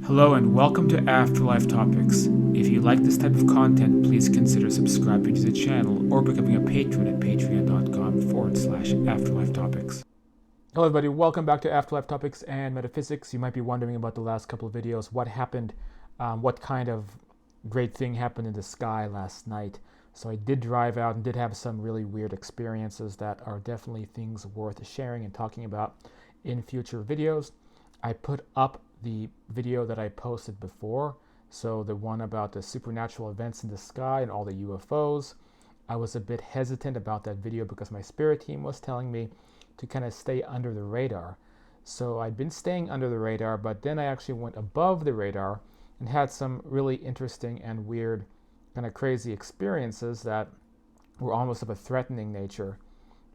Hello and welcome to Afterlife Topics. If you like this type of content, please consider subscribing to the channel or becoming a patron at patreon.com/Afterlife Topics. Hello everybody, welcome back to Afterlife Topics and Metaphysics. You might be wondering about the last couple of videos, what happened, what kind of great thing happened in the sky last night. So I did drive out and did have some really weird experiences that are definitely things worth sharing and talking about in future videos. I put up the video that I posted before, so the one about the supernatural events in the sky and all the UFOs. I was a bit hesitant about that video because my spirit team was telling me to kind of stay under the radar. So I'd been staying under the radar, but then I actually went above the radar and had some really interesting and weird, kind of crazy experiences that were almost of a threatening nature.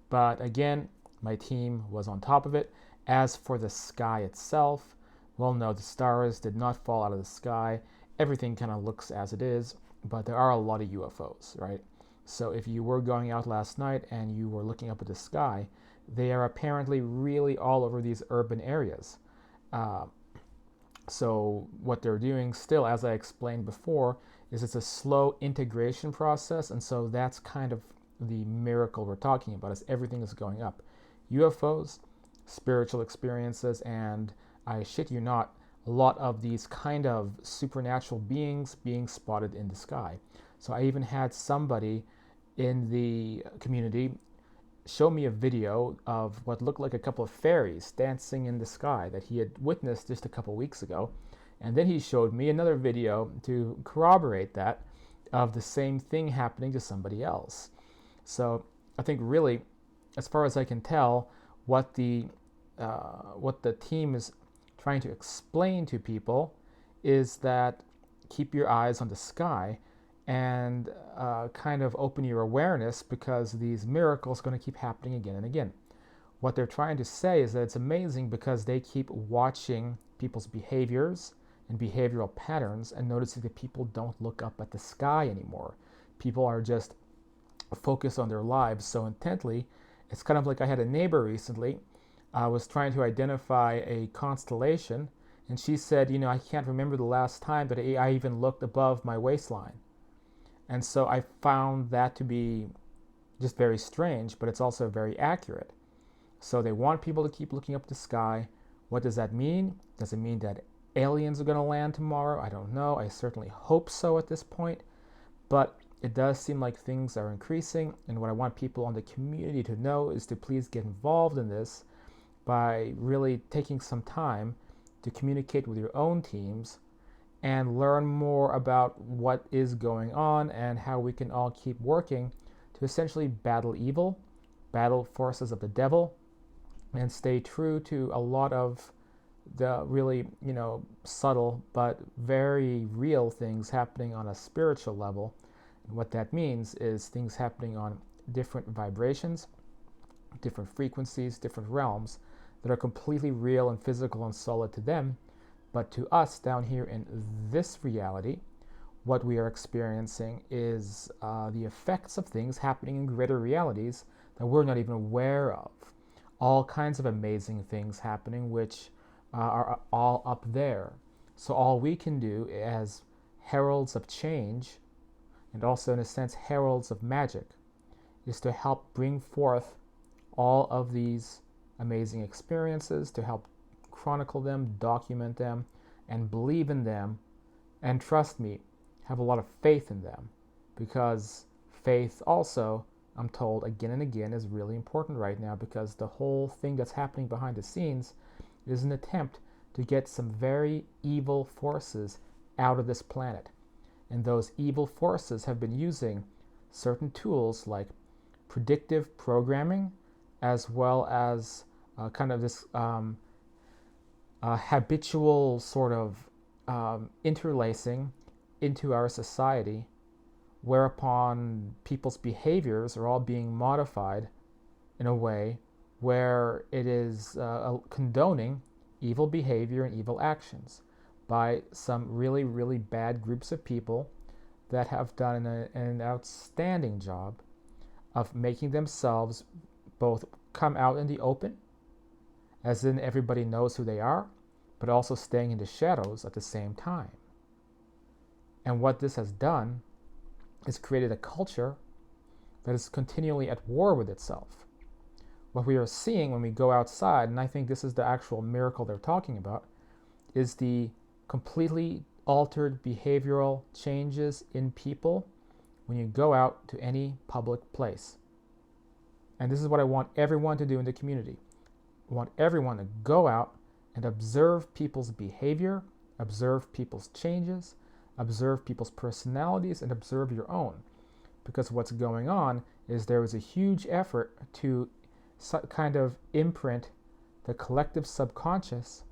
But again, my team was on top of it. As for the sky itself, well, no, the stars did not fall out of the sky. Everything kind of looks as it is, but there are a lot of UFOs, right? So if you were going out last night and you were looking up at the sky, they are apparently really all over these urban areas. So what they're doing still, as I explained before, is it's a slow integration process, and so that's kind of the miracle we're talking about, is everything is going up. UFOs, spiritual experiences, and I shit you not, a lot of these kind of supernatural beings being spotted in the sky. So I even had somebody in the community show me a video of what looked like a couple of fairies dancing in the sky that he had witnessed just a couple weeks ago. And then he showed me another video to corroborate that, of the same thing happening to somebody else. So I think really, as far as I can tell, what the team is trying to explain to people is that keep your eyes on the sky and kind of open your awareness, because these miracles are going to keep happening again and again. What they're trying to say is that it's amazing because they keep watching people's behaviors and behavioral patterns and noticing that people don't look up at the sky anymore. People are just focused on their lives so intently. It's kind of like I had a neighbor recently. I was trying to identify a constellation, and she said, I can't remember the last time that I even looked above my waistline. And so I found that to be just very strange, but it's also very accurate. So they want people to keep looking up the sky. What does that mean? Does it mean that aliens are going to land tomorrow? I don't know. I certainly hope so at this point. But it does seem like things are increasing, and what I want people in the community to know is to please get involved in this by really taking some time to communicate with your own teams and learn more about what is going on and how we can all keep working to essentially battle evil, battle forces of the devil, and stay true to a lot of the really, subtle but very real things happening on a spiritual level. And what that means is things happening on different vibrations, different frequencies, different realms that are completely real and physical and solid to them. But to us down here in this reality, what we are experiencing is the effects of things happening in greater realities that we're not even aware of. All kinds of amazing things happening, which are all up there. So all we can do as heralds of change, and also in a sense heralds of magic, is to help bring forth all of these amazing experiences, to help chronicle them, document them, and believe in them, and trust me, have a lot of faith in them, because faith also, I'm told again and again, is really important right now, because the whole thing that's happening behind the scenes is an attempt to get some very evil forces out of this planet. And those evil forces have been using certain tools like predictive programming, as well as kind of this habitual sort of interlacing into our society, whereupon people's behaviors are all being modified in a way where it is condoning evil behavior and evil actions by some really, really bad groups of people that have done an outstanding job of making themselves both come out in the open, as in everybody knows who they are, but also staying in the shadows at the same time. And what this has done is created a culture that is continually at war with itself. What we are seeing when we go outside, and I think this is the actual miracle they're talking about, is the completely altered behavioral changes in people when you go out to any public place. And this is what I want everyone to do in the community. I want everyone to go out and observe people's behavior, observe people's changes, observe people's personalities, and observe your own. Because what's going on is there is a huge effort to kind of imprint the collective subconscious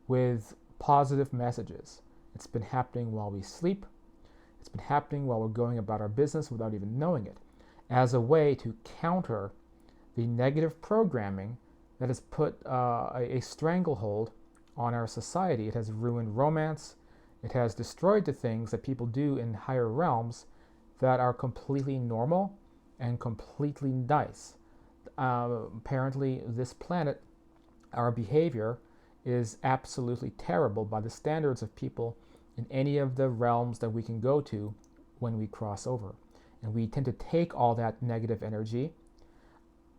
with positive messages. It's been happening while we sleep. It's been happening while we're going about our business without even knowing it, as a way to counter the negative programming that has put a stranglehold on our society. It has ruined romance. It has destroyed the things that people do in higher realms that are completely normal and completely nice. Apparently, this planet, our behavior, is absolutely terrible by the standards of people in any of the realms that we can go to when we cross over. And we tend to take all that negative energy,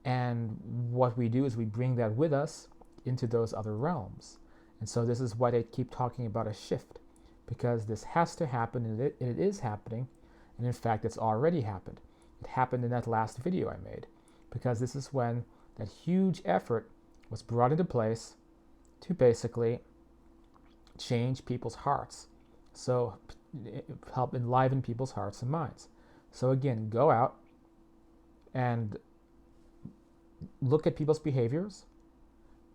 and what we do is we bring that with us into those other realms. And so this is why they keep talking about a shift, because this has to happen, and it is happening, and in fact it's already happened. It happened in that last video I made, because this is when that huge effort was brought into place to basically change people's hearts. So help enliven people's hearts and minds. So again, go out and look at people's behaviors.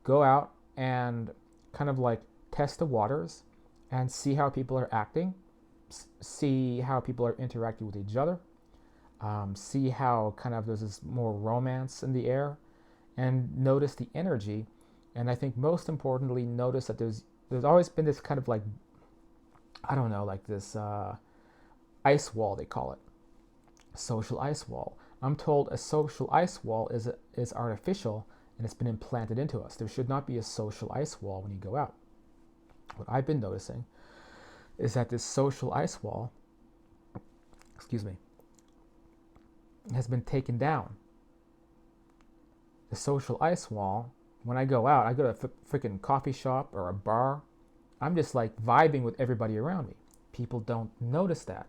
Go out and kind of like test the waters and see how people are acting. See how people are interacting with each other. See how kind of there's this more romance in the air, and notice the energy. And I think most importantly, notice that there's always been this kind of like, I don't know, like this ice wall, they call it, social ice wall. I'm told a social ice wall is artificial, and it's been implanted into us. There should not be a social ice wall when you go out. What I've been noticing is that this social ice wall, has been taken down. The social ice wall, when I go out, I go to a freaking coffee shop or a bar, I'm just like vibing with everybody around me. People don't notice that.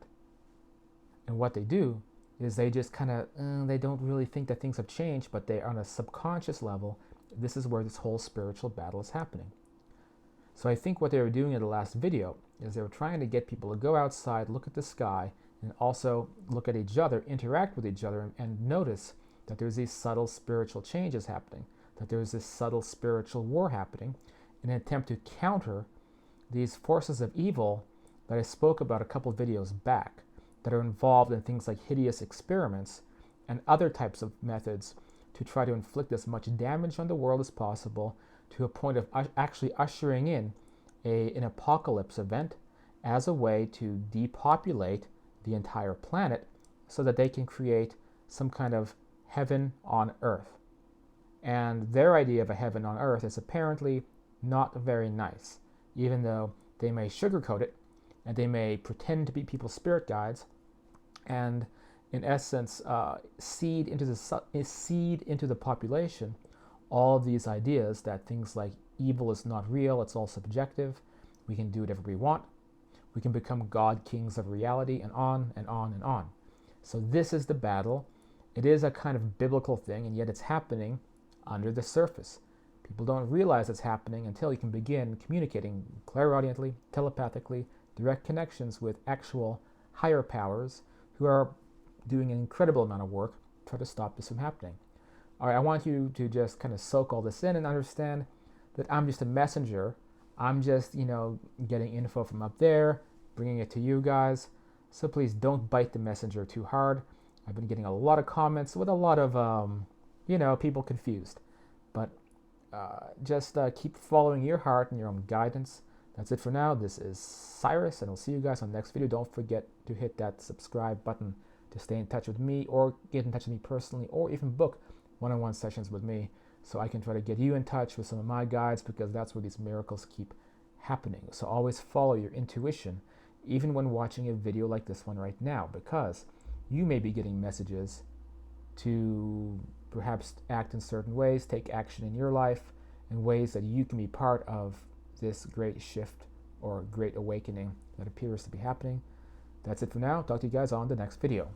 And what they do is they just kind of, they don't really think that things have changed, but they, on a subconscious level, this is where this whole spiritual battle is happening. So I think what they were doing in the last video is they were trying to get people to go outside, look at the sky, and also look at each other, interact with each other, and notice that there's these subtle spiritual changes happening, that there's this subtle spiritual war happening, in an attempt to counter these forces of evil that I spoke about a couple videos back, that are involved in things like hideous experiments and other types of methods to try to inflict as much damage on the world as possible, to a point of actually ushering in an apocalypse event as a way to depopulate the entire planet so that they can create some kind of heaven on earth. And their idea of a heaven on earth is apparently not very nice, even though they may sugarcoat it and they may pretend to be people's spirit guides and in essence seed into the population all of these ideas that things like evil is not real, it's all subjective, we can do whatever we want, we can become god kings of reality, and on and on and on. So this is the battle. It is a kind of biblical thing, and yet it's happening under the surface. People don't realize it's happening until you can begin communicating clairaudiently, telepathically, direct connections with actual higher powers who are doing an incredible amount of work to try to stop this from happening. All right, I want you to just kind of soak all this in and understand that I'm just a messenger. I'm just, getting info from up there, bringing it to you guys. So please don't bite the messenger too hard. I've been getting a lot of comments with a lot of, people confused. But just keep following your heart and your own guidance. That's it for now. This is Cyrus, and I'll see you guys on the next video. Don't forget to hit that subscribe button to stay in touch with me, or get in touch with me personally, or even book one-on-one sessions with me so I can try to get you in touch with some of my guides, because that's where these miracles keep happening. So always follow your intuition, even when watching a video like this one right now, because you may be getting messages to perhaps act in certain ways, take action in your life in ways that you can be part of this great shift or great awakening that appears to be happening. That's it for now. Talk to you guys on the next video.